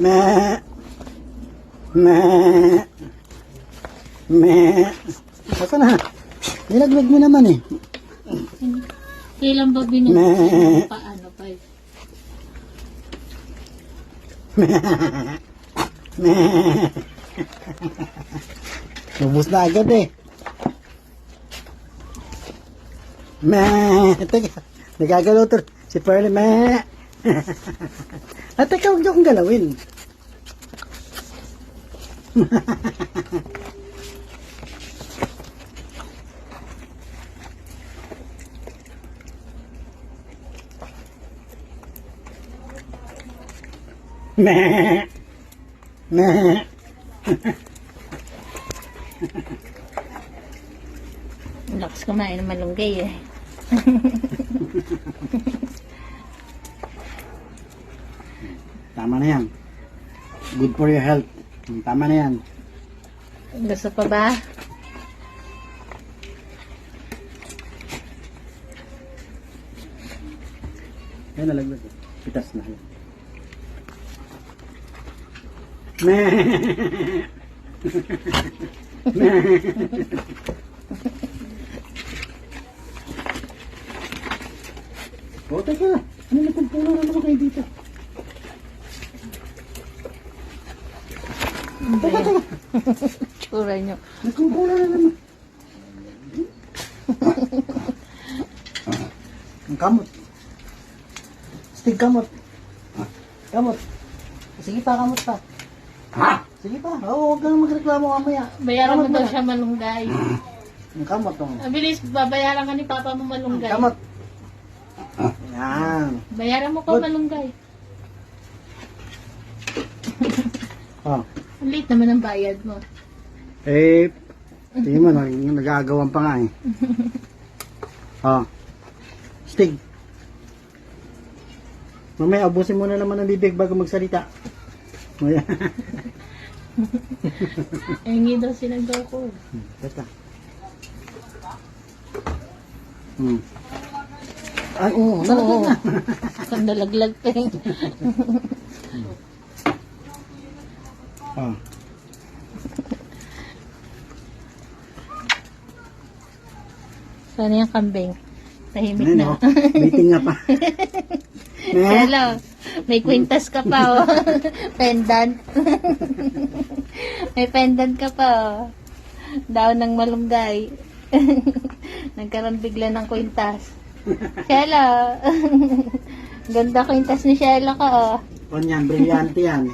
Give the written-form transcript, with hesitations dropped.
Me. Me. Me. Asa na? Nilaglag mo naman eh. Kailan ba binigyan paano pa eh? Me. Lubos na agad eh. Me. Teka. Nagagalaw to. Si Pearly. Me. At teka, huwag niyo akong galawin. Me. Me. Lakas kumain ng malunggay eh. Tama na yan. Good for your health. Tama na yan. Gusto pa ba? Yan nalaglag. Pitas na yan. Me. Me. O, teka. Ano na pagpulang na naman kayo dito? Teka, teka. Tsura nyo. Nagkukulang na naman. Ang kamot. Stig kamot. Kamot. Sige pa, kamot pa. Ha? Sige pa. Oo, huwag kang magreklamo mamaya. Bayaran mo Kamot daw ba? siya malunggay. Ang kamot mo. Bilis, babayaran ka ni Papa mo malunggay. Kamot. Yan. Bayaran mo ko Good. malunggay. Oh. Ang liit naman ang bayad mo. Eh, tingin mo, nagagawan pa nga eh. Oh. Stig. Mamaya, abusin mo na naman ang bibig bago magsalita. Mamaya. Hingi daw sinagaw ko. Teka. Ay, oo. Oo. Kung nalaglag pa eh. Oh. Sana yung kambing. Tahimik Ayun, na. oh. Meeting nga pa. Hello. May kwintas ka pa oh. Pendant. May pendant ka pa oh. Daw ng malunggay. Nagkaroon bigla ng kwintas. Shella. Ganda kwintas ni Shella ka oh. Yan, brilyante yan.